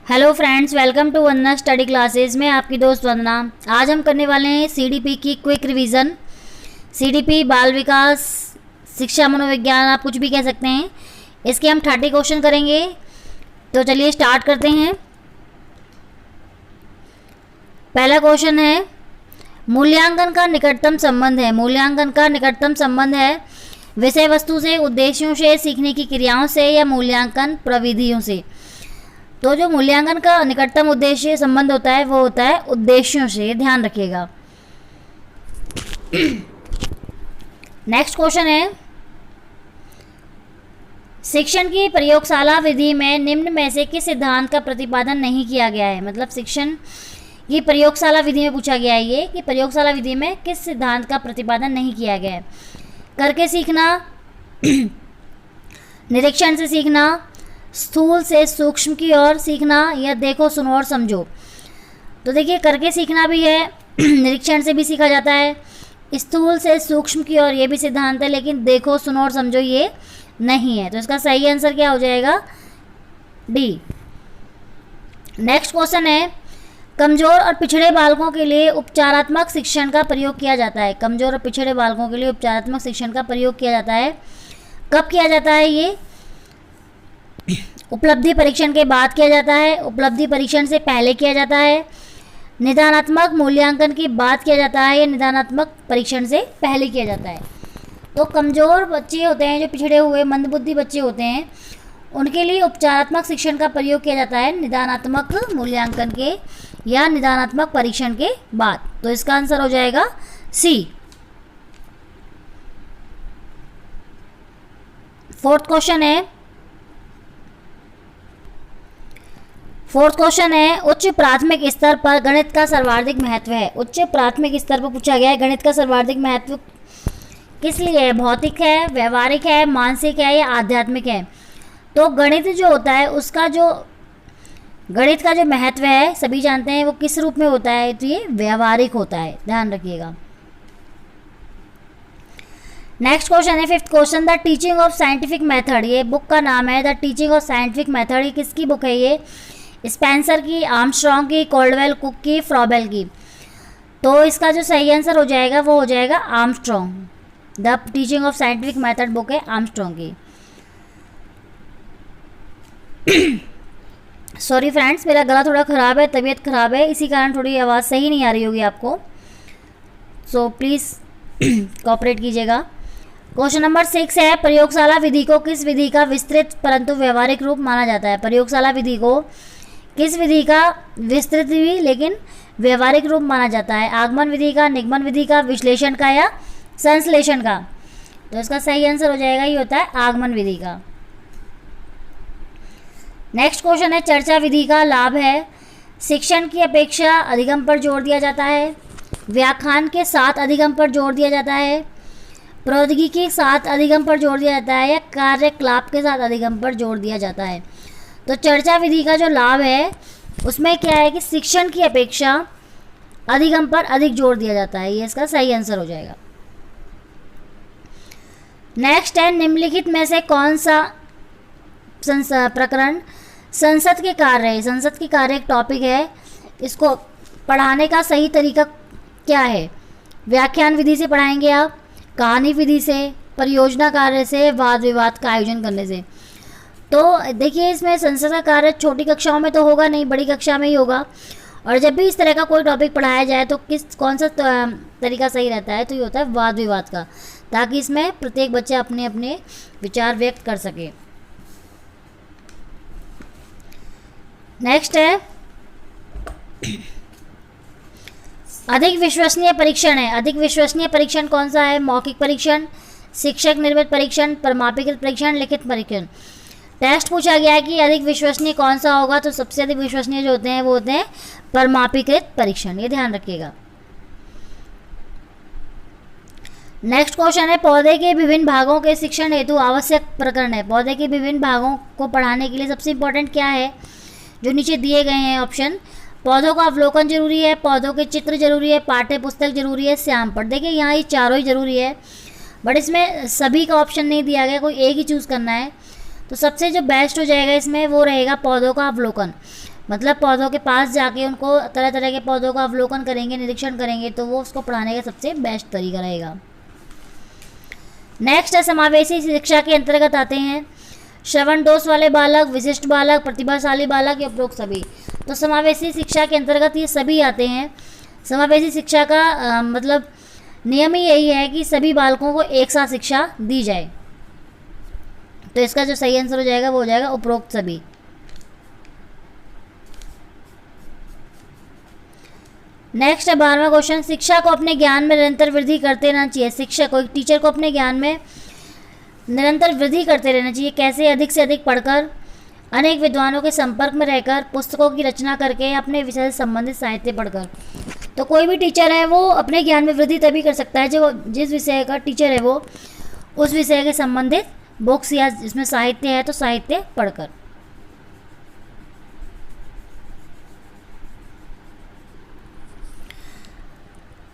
Hello friends, welcome to Vandana study classes में आपकी दोस्त वंदना। आज हम करने वाले हैं सीडीपी की क्विक रिवीजन। सीडीपी बाल विकास शिक्षा मनोविज्ञान, आप कुछ भी कह सकते हैं। इसके हम 30 क्वेश्चन करेंगे। तो चलिए स्टार्ट करते हैं। पहला क्वेश्चन है, मूल्यांकन का निकटतम संबंध है। मूल्यांकन का निकटतम संबंध है विषय वस्तु से, उद्देश्यों से, सीखने की क्रियाओं से या मूल्यांकन प्रविधियों से। तो जो मूल्यांकन का निकटतम उद्देश्य संबंध होता है वो होता है उद्देश्यों से, ध्यान रखिएगा। नेक्स्ट क्वेश्चन है, शिक्षण की प्रयोगशाला विधि में निम्न में से किस सिद्धांत का प्रतिपादन नहीं किया गया है। मतलब शिक्षण की प्रयोगशाला विधि में पूछा गया है ये कि प्रयोगशाला विधि में किस सिद्धांत का प्रतिपादन नहीं किया गया है। करके सीखना, निरीक्षण से सीखना, स्थूल से सूक्ष्म की ओर सीखना या देखो सुनो और समझो। तो देखिए, करके सीखना भी है, निरीक्षण से भी सीखा जाता है, स्थूल से सूक्ष्म की ओर ये भी सिद्धांत है, लेकिन देखो सुनो और समझो ये नहीं है। तो इसका सही आंसर क्या हो जाएगा? डी। नेक्स्ट क्वेश्चन है, कमजोर और पिछड़े बालकों के लिए उपचारात्मक शिक्षण का प्रयोग किया जाता है। कमजोर और पिछड़े बालकों के लिए उपचारात्मक शिक्षण का प्रयोग किया जाता है। कब किया जाता है ये? उपलब्धि परीक्षण के बाद किया जाता है, उपलब्धि परीक्षण से पहले किया जाता है, निदानात्मक मूल्यांकन के बाद किया जाता है या निदानात्मक परीक्षण से पहले किया जाता है। तो कमज़ोर बच्चे होते हैं, जो पिछड़े हुए मंदबुद्धि बच्चे होते हैं, उनके लिए उपचारात्मक शिक्षण का प्रयोग किया जाता है निदानात्मक मूल्यांकन के या निदानात्मक परीक्षण के बाद। तो इसका आंसर हो जाएगा सी। फोर्थ क्वेश्चन है, उच्च प्राथमिक स्तर पर गणित का सर्वाधिक महत्व है। उच्च प्राथमिक स्तर पर पूछा गया है गणित का सर्वाधिक महत्व किस लिए है? भौतिक है, व्यवहारिक है, मानसिक है या आध्यात्मिक है? तो गणित जो होता है उसका जो गणित का जो महत्व है सभी जानते हैं, वो किस रूप में होता है? तो ये व्यवहारिक होता है, ध्यान रखिएगा। नेक्स्ट क्वेश्चन है, fifth question, the teaching of scientific method. ये बुक का नाम है the teaching of scientific method. ये किसकी बुक है? ये स्पेंसर की, आर्मस्ट्रॉन्ग की, कॉल्डवेल, कुक की, फ्रॉबेल की। तो इसका जो सही आंसर हो जाएगा वो हो जाएगा Armstrong. The teaching of scientific method book है आर्मस्ट्रॉन्ग की। सॉरी फ्रेंड्स, मेरा गला थोड़ा ख़राब है, तबीयत ख़राब है, इसी कारण थोड़ी आवाज़ सही नहीं आ रही होगी आपको। सो प्लीज़ कोऑपरेट कीजिएगा। क्वेश्चन नंबर 6 है, प्रयोगशाला विधि को किस विधि का विस्तृत परंतु व्यवहारिक रूप माना जाता है? प्रयोगशाला विधि को किस विधि का विस्तृत भी लेकिन व्यवहारिक रूप माना जाता है? आगमन विधि का, निगमन विधि का, विश्लेषण का या संश्लेषण का? तो इसका सही आंसर हो जाएगा, ये होता है आगमन विधि का। नेक्स्ट क्वेश्चन है, चर्चा विधि का लाभ है, शिक्षण की अपेक्षा अधिगम पर जोर दिया जाता है, व्याख्यान के साथ अधिगम पर जोर दिया जाता है, प्रौद्योगिकी के साथ अधिगम पर जोर दिया जाता है या कार्यकलाप के साथ अधिगम पर जोर दिया जाता है? तो चर्चा विधि का जो लाभ है उसमें क्या है कि शिक्षण की अपेक्षा अधिगम पर अधिक जोर दिया जाता है। ये इसका सही आंसर हो जाएगा। नेक्स्ट है, निम्नलिखित में से कौन सा प्रकरण संसद के कार्य है? संसद के कार्य एक टॉपिक है, इसको पढ़ाने का सही तरीका क्या है? व्याख्यान विधि से पढ़ाएंगे आप, कहानी विधि से, परियोजना कार्य से, वाद विवाद का आयोजन करने से। तो देखिए, इसमें संसद का कार्य छोटी कक्षाओं में तो होगा नहीं, बड़ी कक्षा में ही होगा। और जब भी इस तरह का कोई टॉपिक पढ़ाया जाए तो कौन सा तरीका सही रहता है? तो ये होता है वाद विवाद का, ताकि इसमें प्रत्येक बच्चा अपने अपने विचार व्यक्त कर सके। नेक्स्ट है, अधिक विश्वसनीय परीक्षण है। अधिक विश्वसनीय परीक्षण कौन सा है? मौखिक परीक्षण, शिक्षक निर्मित परीक्षण, प्रमाणीकृत परीक्षण, लिखित परीक्षण। टेस्ट पूछा गया है कि अधिक विश्वसनीय कौन सा होगा, तो सबसे अधिक विश्वसनीय जो होते हैं वो होते हैं प्रमाणीकृत परीक्षण, ये ध्यान रखिएगा। नेक्स्ट क्वेश्चन है, पौधे के विभिन्न भागों के शिक्षण हेतु आवश्यक प्रकरण है। पौधे के विभिन्न भागों को पढ़ाने के लिए सबसे इंपॉर्टेंट क्या है? जो नीचे दिए गए हैं ऑप्शन, पौधों का अवलोकन जरूरी है, पौधों के चित्र जरूरी है, पाठ्य पुस्तक जरूरी है, श्यामपट्ट। देखिए यहाँ ये चारों ही जरूरी है, बट इसमें सभी का ऑप्शन नहीं दिया गया, कोई एक ही चूज़ करना है। तो सबसे जो बेस्ट हो जाएगा इसमें वो रहेगा पौधों का अवलोकन। मतलब पौधों के पास जाके उनको तरह तरह के पौधों का अवलोकन करेंगे, निरीक्षण करेंगे, तो वो उसको पढ़ाने का सबसे बेस्ट तरीका रहेगा। नेक्स्ट है समावेशी शिक्षा के अंतर्गत आते हैं श्रवण दोष वाले बालक, विशिष्ट बालक, प्रतिभाशाली बालक या उपरोक्त सभी। तो समावेशी शिक्षा के अंतर्गत ये सभी आते हैं। समावेशी शिक्षा का मतलब नियम ही यही है कि सभी बालकों को एक साथ शिक्षा दी जाए। तो इसका जो सही आंसर हो जाएगा वो हो जाएगा उपरोक्त सभी। नेक्स्ट है 12वां क्वेश्चन, शिक्षा को अपने ज्ञान में निरंतर वृद्धि करते रहना चाहिए। शिक्षक को, एक टीचर को अपने ज्ञान में निरंतर वृद्धि करते रहना चाहिए। कैसे? अधिक से अधिक पढ़कर, अनेक विद्वानों के संपर्क में रहकर, पुस्तकों की रचना करके, अपने विषय से संबंधित साहित्य पढ़कर। तो कोई भी टीचर है वो अपने ज्ञान में वृद्धि तभी कर सकता है जो जिस विषय का टीचर है वो उस विषय के संबंधित बुक्स या जिसमें साहित्य है तो साहित्य पढ़कर।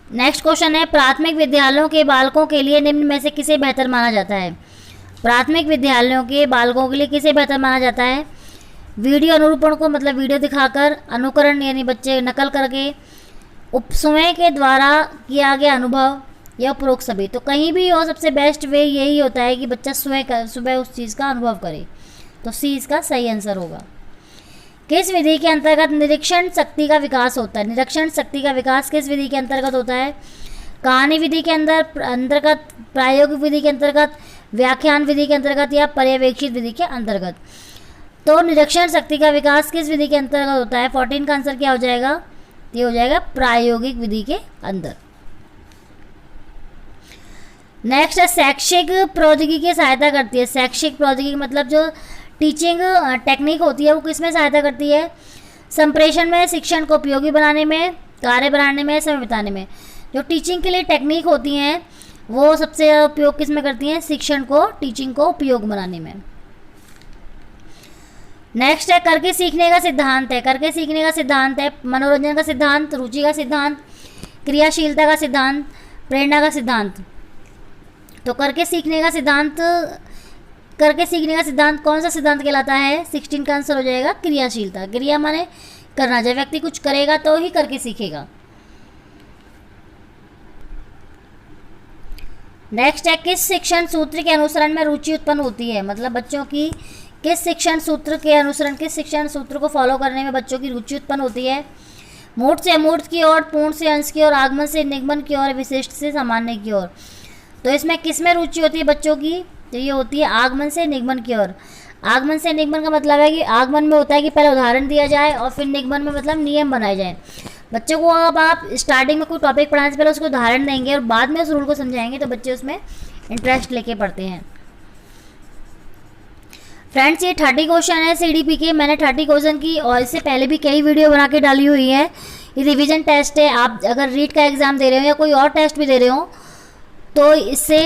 नेक्स्ट क्वेश्चन है, प्राथमिक विद्यालयों के बालकों के लिए निम्न में से किसे बेहतर माना जाता है? प्राथमिक विद्यालयों के बालकों के लिए किसे बेहतर माना जाता है? वीडियो अनुरूपण को, मतलब वीडियो दिखाकर, अनुकरण यानी बच्चे नकल करके, उपसमय के द्वारा किया गया अनुभव या उपरोक्त सभी। तो कहीं भी हो सबसे बेस्ट वे यही होता है कि बच्चा सुबह उस चीज़ का अनुभव करे। तो सी इसका सही आंसर होगा। किस विधि के अंतर्गत निरीक्षण शक्ति का विकास होता है? निरीक्षण शक्ति का विकास किस विधि के अंतर्गत होता है? कहानी विधि के अंतर्गत, प्रायोगिक विधि के अंतर्गत, व्याख्यान विधि के अंतर्गत या पर्यवेक्षित विधि के अंतर्गत। तो निरीक्षण शक्ति का विकास किस विधि के अंतर्गत होता है? 14 का आंसर क्या हो जाएगा? ये हो जाएगा प्रायोगिक विधि के अंदर। नेक्स्ट है, शैक्षिक प्रौद्योगिकी की सहायता करती है। शैक्षिक प्रौद्योगिकी मतलब जो टीचिंग टेक्निक होती है वो किसमें सहायता करती है? संप्रेषण में, शिक्षण को उपयोगी बनाने में, कार्य बनाने में, समय बिताने में। जो टीचिंग के लिए टेक्निक होती हैं वो सबसे उपयोग किस में करती हैं? शिक्षण को, टीचिंग को उपयोग बनाने में। नेक्स्ट है, करके सीखने का सिद्धांत है। करके सीखने का सिद्धांत है मनोरंजन का सिद्धांत, रुचि का सिद्धांत, क्रियाशीलता का सिद्धांत, प्रेरणा का सिद्धांत। तो करके सीखने का सिद्धांत कौन सा सिद्धांत कहलाता है? 16 का आंसर हो जाएगा क्रियाशीलता। क्रिया माने करना, जब व्यक्ति कुछ करेगा तो ही करके सीखेगा। नेक्स्ट है, किस शिक्षण सूत्र के अनुसरण में रुचि उत्पन्न होती है? मतलब बच्चों की किस शिक्षण सूत्र के अनुसरण, किस शिक्षण सूत्र को फॉलो करने में बच्चों की रुचि उत्पन्न होती है? मूर्त से अमूर्त की ओर, पूर्ण से अंश की ओर, आगमन से निगमन की ओर, विशिष्ट से सामान्य की ओर। तो इसमें किस में रुचि होती है बच्चों की? तो ये होती है आगमन से निगमन की ओर। आगमन से निगमन का मतलब है कि आगमन में होता है कि पहले उदाहरण दिया जाए और फिर निगमन में मतलब नियम बनाए जाए। बच्चों को अब आप स्टार्टिंग में कोई टॉपिक पढ़ाने से पहले उसको उदाहरण देंगे और बाद में उस रूल को समझाएंगे तो बच्चे उसमें इंटरेस्ट लेके पढ़ते हैं। फ्रेंड्स, ये 30 क्वेश्चन है CDP के। मैंने 30 क्वेश्चन की और इससे पहले भी कई वीडियो बना के डाली हुई है। ये रिवीजन टेस्ट है। आप अगर रीट का एग्ज़ाम दे रहे हो या कोई और टेस्ट भी दे रहे हो तो इससे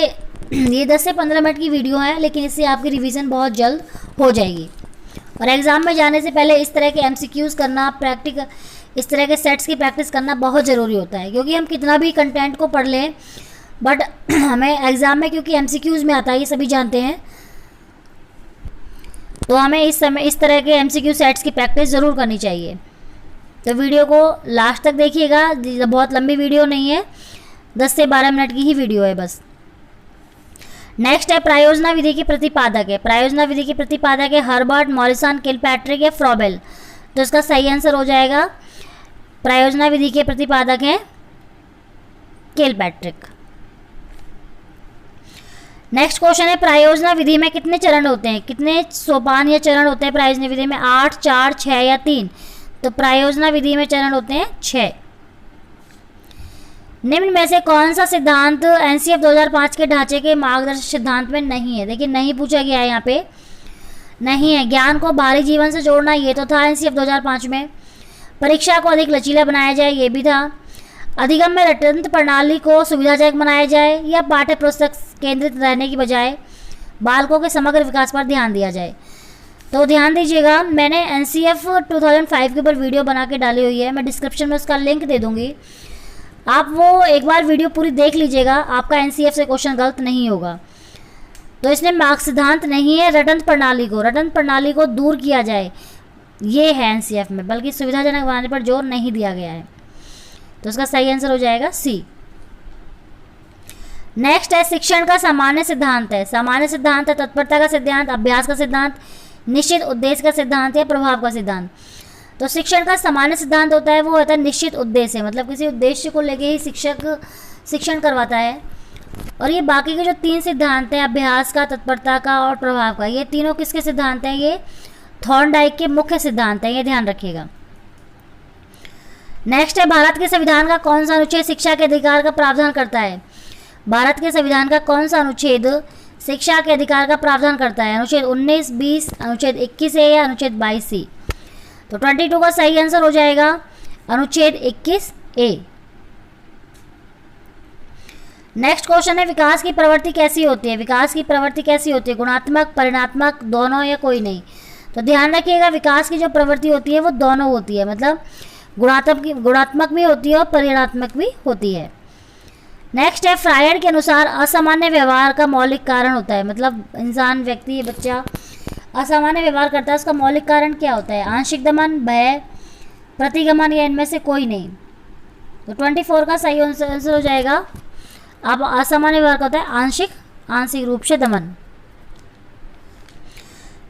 ये 10 से 15 मिनट की वीडियो है, लेकिन इससे आपकी रिवीजन बहुत जल्द हो जाएगी। और एग्ज़ाम में जाने से पहले इस तरह के MCQs करना, प्रैक्टिकल इस तरह के सेट्स की प्रैक्टिस करना बहुत ज़रूरी होता है। क्योंकि हम कितना भी कंटेंट को पढ़ लें बट हमें एग्ज़ाम में क्योंकि MCQs में आता है, ये सभी जानते हैं, तो हमें इस तरह के MCQ सेट्स की प्रैक्टिस ज़रूर करनी चाहिए। तो वीडियो को लास्ट तक देखिएगा, बहुत लंबी वीडियो नहीं है, 10 से 12 मिनट की ही वीडियो है बस। नेक्स्ट है, प्रायोजना विधि के प्रतिपादक है। प्रायोजना विधि के प्रतिपादक है हर्बर्ट, मॉरिसन, किलपैट्रिक या फ्रॉबेल। तो इसका सही आंसर हो जाएगा, प्रायोजना विधि के प्रतिपादक हैं किलपैट्रिक। नेक्स्ट क्वेश्चन है, प्रायोजना विधि में कितने चरण होते हैं? कितने सोपान या चरण होते हैं प्रायोजना विधि में? 8, 4, 6 या 3? तो प्रायोजना विधि में चरण होते हैं 6। निम्न में से कौन सा सिद्धांत NCF 2005 के ढांचे के मार्गदर्शक सिद्धांत में नहीं है? देखिए नहीं पूछा गया है, यहाँ पे नहीं है। ज्ञान को बाहरी जीवन से जोड़ना, ये तो था NCF 2005 में। परीक्षा को अधिक लचीला बनाया जाए, ये भी था। अधिगम में रटंत प्रणाली को सुविधाजनक बनाया जाए, या पाठ्य पुस्तक केंद्रित रहने की बजाय बालकों के समग्र विकास पर ध्यान दिया जाए। तो ध्यान दीजिएगा, मैंने NCF 2005 के ऊपर वीडियो बना के डाली हुई है, मैं डिस्क्रिप्शन में उसका लिंक दे दूँगी, आप वो एक बार वीडियो पूरी देख लीजिएगा, आपका NCF से क्वेश्चन गलत नहीं होगा। तो इसमें मार्ग सिद्धांत नहीं है, रटंत प्रणाली को दूर किया जाए, ये है एनसीएफ में, बल्कि सुविधाजनक बनाने पर जोर नहीं दिया गया है। तो उसका सही आंसर हो जाएगा सी। नेक्स्ट है शिक्षण का सामान्य सिद्धांत है। सामान्य सिद्धांत है तत्परता का सिद्धांत, अभ्यास का सिद्धांत, निश्चित उद्देश्य का सिद्धांत या प्रभाव का सिद्धांत। तो शिक्षण का सामान्य सिद्धांत होता है वो होता है निश्चित उद्देश्य, मतलब किसी उद्देश्य को लेके ही शिक्षक शिक्षण करवाता है। और ये बाकी के जो 3 सिद्धांत हैं, अभ्यास का, तत्परता का और प्रभाव का, ये तीनों किसके सिद्धांत हैं? ये थॉर्नडाइक के मुख्य सिद्धांत हैं, ये ध्यान रखिएगा। नेक्स्ट है भारत के संविधान का कौन सा अनुच्छेद शिक्षा के अधिकार का प्रावधान करता है? भारत के संविधान का कौन सा अनुच्छेद शिक्षा के अधिकार का प्रावधान करता है? अनुच्छेद 19, 20, अनुच्छेद 21 ए या अनुच्छेद 22 सी। तो 22 का सही आंसर हो जाएगा अनुच्छेद 21 ए। नेक्स्ट क्वेश्चन है विकास की प्रवृत्ति कैसी होती है? विकास की प्रवृत्ति कैसी होती है? गुणात्मक, परिणात्मक, दोनों या कोई नहीं? तो ध्यान रखिएगा विकास की जो प्रवृत्ति होती है वो दोनों होती है, मतलब गुणात्मक भी होती है और परिणात्मक भी होती है। नेक्स्ट है फ्रायड के अनुसार असामान्य व्यवहार का मौलिक कारण होता है, मतलब इंसान, व्यक्ति, बच्चा असामान्य व्यवहार करता है, उसका मौलिक कारण क्या होता है? आंशिक दमन, भय, प्रतिगमन या इनमें से कोई नहीं? तो 24 का सही आंसर हो जाएगा। अब असामान्य व्यवहार का होता है आंशिक रूप से दमन।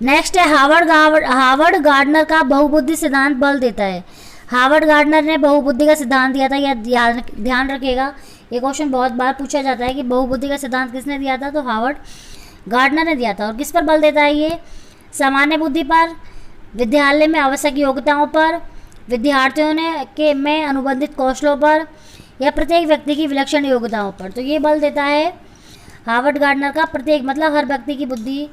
नेक्स्ट है हावर्ड गार्डनर का बहुबुद्धि सिद्धांत बल देता है। हावर्ड गार्डनर ने बहुबुद्धि का सिद्धांत दिया था, यह ध्यान रखिएगा, ये क्वेश्चन बहुत बार पूछा जाता है कि बहुबुद्धि का सिद्धांत किसने दिया था? तो हावर्ड गार्डनर ने दिया था। और किस पर बल देता है ये? सामान्य बुद्धि पर, विद्यालय में आवश्यक योग्यताओं पर, विद्यार्थियों में अनुबंधित कौशलों पर या प्रत्येक व्यक्ति की विलक्षण योग्यताओं पर। तो ये बल देता है हावर्ड गार्डनर का, प्रत्येक मतलब हर व्यक्ति की बुद्धि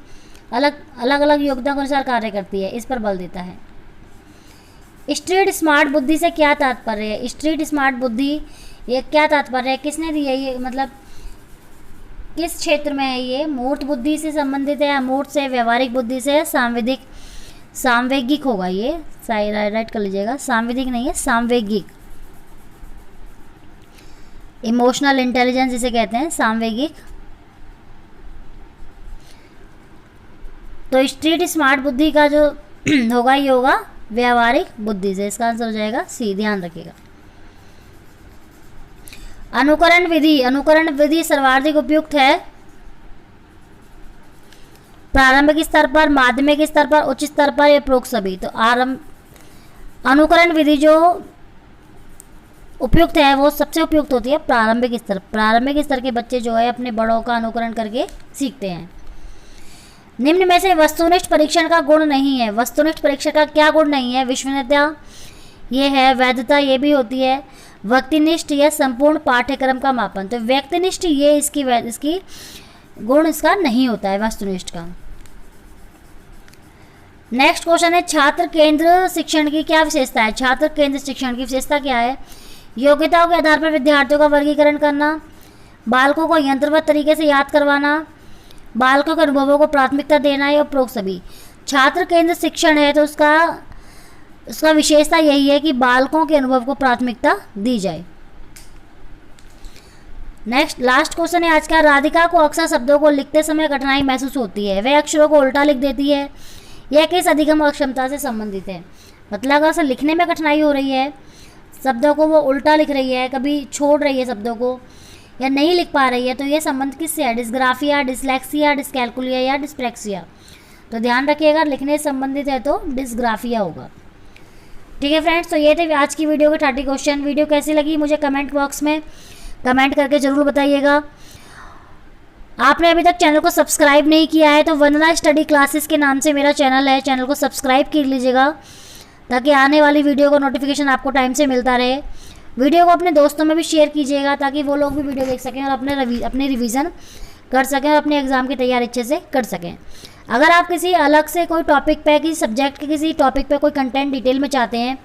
अलग योग्यता के अनुसार कार्य करती है, इस पर बल देता है। स्ट्रीट स्मार्ट बुद्धि से क्या तात्पर्य है? स्ट्रीट स्मार्ट बुद्धि ये क्या तात्पर्य है? किसने दी है ये, मतलब किस क्षेत्र में है ये? मूर्त बुद्धि से संबंधित है, अमूर्त से, व्यवहारिक बुद्धि से, सामवेगिक होगा ये, राइट कर लीजिएगा, सांविधिक नहीं है, सामवेगिक, इमोशनल इंटेलिजेंस जिसे कहते हैं, सामवेगिक। तो स्ट्रीट स्मार्ट बुद्धि का जो होगा ये होगा व्यवहारिक बुद्धि से, इसका आंसर हो जाएगा सी, ध्यान रखिएगा। अनुकरण विधि सर्वाधिक उपयुक्त है प्रारंभिक स्तर पर, माध्यमिक स्तर पर, उच्च स्तर पर या उपरोक्त सभी? तो अनुकरण विधि जो उपयुक्त है वो सबसे उपयुक्त होती है प्रारंभिक स्तर। प्रारंभिक स्तर के बच्चे जो है अपने बड़ों का अनुकरण करके सीखते हैं। निम्न में से वस्तुनिष्ठ परीक्षण का गुण नहीं है। वस्तुनिष्ठ परीक्षण का क्या गुण नहीं है? विश्वसनीयता ये है, वैधता ये भी होती है, व्यक्तिनिष्ठ या संपूर्ण पाठ्यक्रम का मापन। तो व्यक्तिनिष्ठ ये इसकी गुण इसका नहीं होता है वस्तुनिष्ठ का। नेक्स्ट क्वेश्चन है छात्र केंद्र शिक्षण की क्या विशेषता है? छात्र केंद्र शिक्षण की विशेषता क्या है? योग्यताओं के आधार पर विद्यार्थियों का वर्गीकरण करना, बालकों को यंत्रवत तरीके से याद करवाना, बालकों के अनुभवों को प्राथमिकता देना या उपरोक्त सभी। छात्र केंद्र शिक्षण है तो उसका विशेषता यही है कि बालकों के अनुभव को प्राथमिकता दी जाए। नेक्स्ट लास्ट क्वेश्चन है आज का। राधिका को अक्सर शब्दों को लिखते समय कठिनाई महसूस होती है, वह अक्षरों को उल्टा लिख देती है, यह किस अधिगम अक्षमता से संबंधित है? मतलब अगर उसे लिखने में कठिनाई हो रही है, शब्दों को वो उल्टा लिख रही है, कभी छोड़ रही है शब्दों को या नहीं लिख पा रही है, तो ये संबंध किससे है? डिस्ग्राफिया, डिसलेक्सिया, डिस्कैल्कुलिया या डिस्प्रैक्सिया? तो ध्यान रखिएगा लिखने से संबंधित है तो डिस्ग्राफिया होगा। ठीक है फ्रेंड्स, तो ये थे आज की वीडियो के 30 क्वेश्चन। वीडियो कैसी लगी मुझे कमेंट बॉक्स में कमेंट करके ज़रूर बताइएगा। आपने अभी तक चैनल को सब्सक्राइब नहीं किया है तो वंदना स्टडी क्लासेस के नाम से मेरा चैनल है, चैनल को सब्सक्राइब कर लीजिएगा ताकि आने वाली वीडियो का नोटिफिकेशन आपको टाइम से मिलता रहे। वीडियो को अपने दोस्तों में भी शेयर कीजिएगा ताकि वो लोग भी वीडियो देख सकें और अपने रिवीजन कर सकें और अपने एग्ज़ाम की तैयारी अच्छे से कर सकें। अगर आप किसी अलग से कोई टॉपिक पे, किसी सब्जेक्ट के किसी टॉपिक पे कोई कंटेंट डिटेल में चाहते हैं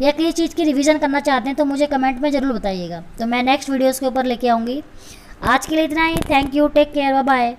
या किसी चीज़ की रिवीजन करना चाहते हैं तो मुझे कमेंट में ज़रूर बताइएगा, तो मैं नेक्स्ट वीडियोज़ के ऊपर लेके आऊँगी। आज के लिए इतना ही। Thank you, take care, bye bye.